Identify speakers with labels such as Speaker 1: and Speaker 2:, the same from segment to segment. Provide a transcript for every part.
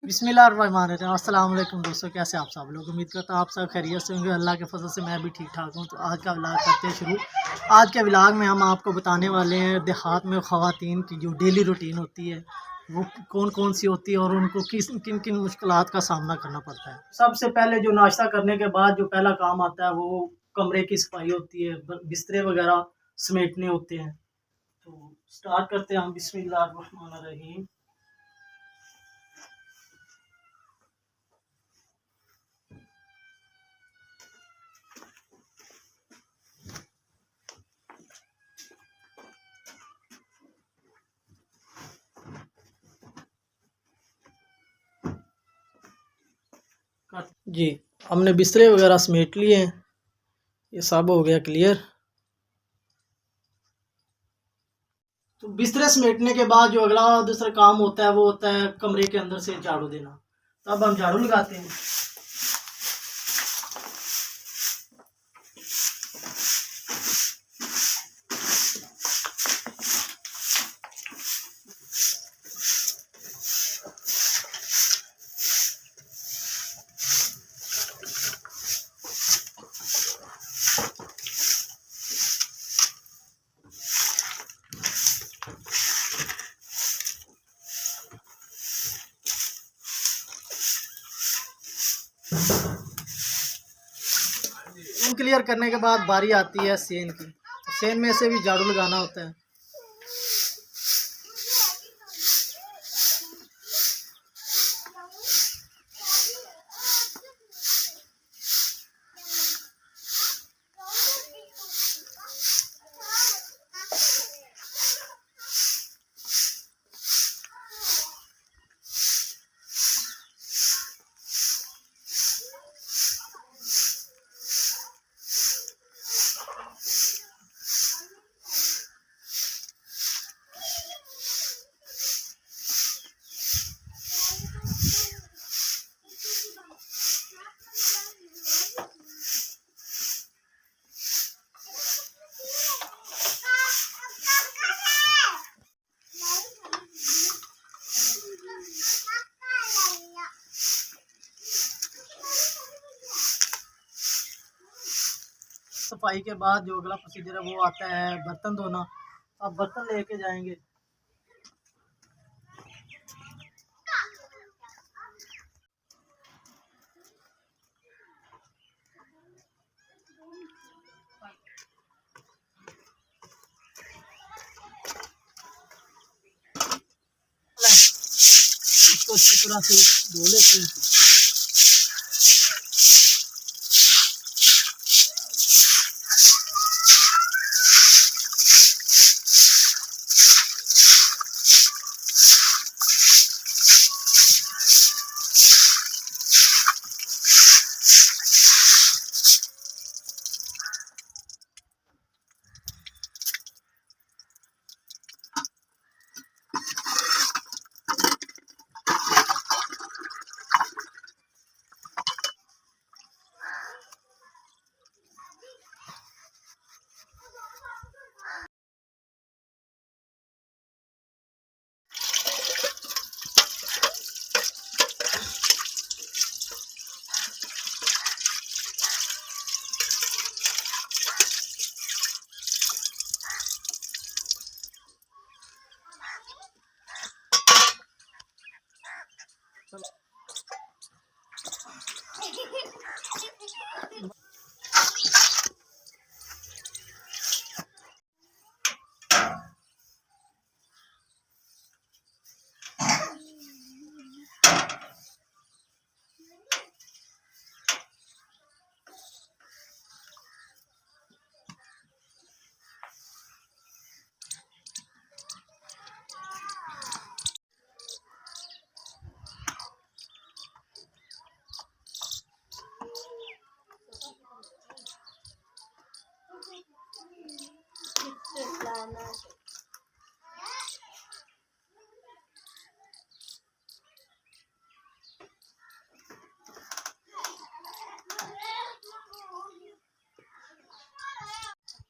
Speaker 1: बिस्मिल्लाहिर्रहमानिर्रहीम। अस्सलाम वालेकुम दोस्तों, कैसे आप सब लोग। उम्मीद करता हूँ आप सब खैरियत से होंगे। अल्लाह के फजल से मैं भी ठीक ठाक हूँ। तो आज का व्लॉग करते हैं शुरू। आज के व्लॉग में हम आपको बताने वाले हैं देहात में ख़वातीन की जो डेली रूटीन होती है वो कौन कौन सी होती है और उनको किन किन मुश्किलात का सामना करना पड़ता है। सबसे पहले जो नाश्ता करने के बाद जो पहला काम आता है वो कमरे की सफाई होती है, बिस्तरे वगैरह समेटने होते हैं। तो स्टार्ट करते हैं हम। बिस्मिल्लाहिर्रहमानिर्रहीम। जी, हमने बिस्तरे वगैरह समेट लिए हैं। ये सब हो गया क्लियर। तो बिस्तरे समेटने के बाद जो अगला दूसरा काम होता है वो होता है कमरे के अंदर से झाड़ू देना। तो अब हम झाड़ू लगाते हैं। रूम क्लियर करने के बाद बारी आती है सेन की। सेन में से भी झाड़ू लगाना होता है। सफाई के बाद जो अगला प्रोसीजर है वो आता है बर्तन धोना। अब बर्तन लेके जाएंगे। इसको अच्छी तरह से धो लेते हैं।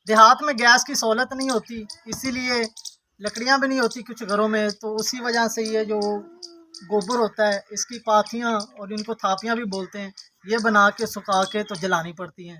Speaker 1: देहात में गैस की सहूलत नहीं होती, इसीलिए लकड़ियां भी नहीं होती कुछ घरों में। तो उसी वजह से ये जो गोबर होता है, इसकी पाथियाँ और इनको थापियाँ भी बोलते हैं, ये बना के सुखा के तो जलानी पड़ती हैं।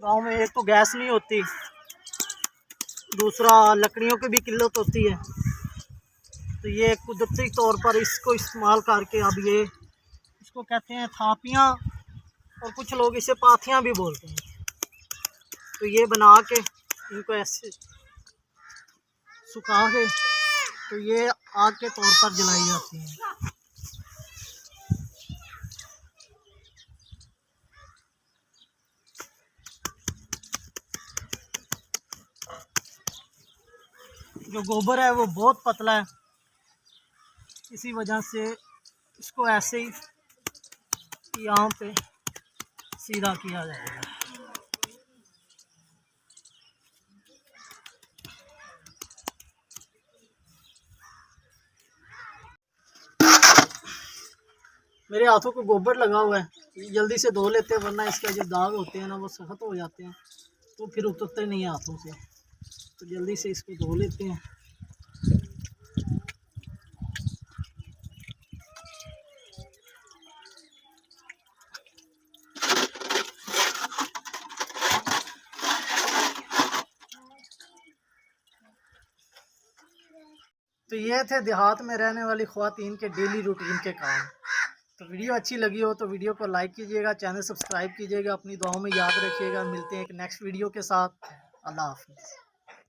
Speaker 1: गांव में एक तो गैस नहीं होती, दूसरा लकड़ियों की भी किल्लत होती है, तो ये कुदरती तौर पर इसको इस्तेमाल करके अब ये इसको कहते हैं थापियाँ और कुछ लोग इसे पाथियाँ भी बोलते हैं। तो ये बना के इनको ऐसे सुखा के तो ये आग के तौर पर जलाई जाती हैं। जो गोबर है वो बहुत पतला है, इसी वजह से इसको ऐसे ही यहाँ पे सीधा किया जाएगा। मेरे हाथों को गोबर लगा हुआ है, जल्दी से धो लेते हैं वरना इसके जो दाग होते हैं ना वो सख्त हो जाते हैं, तो फिर उतरते नहीं है हाथों से, तो जल्दी से इसको धो लेते हैं। तो ये थे देहात में रहने वाली ख्वातीन के डेली रूटीन के काम। तो वीडियो अच्छी लगी हो तो वीडियो को लाइक कीजिएगा, चैनल सब्सक्राइब कीजिएगा, अपनी दुआओं में याद रखिएगा। मिलते हैं एक नेक्स्ट वीडियो के साथ। अल्लाह हाफ़िज़।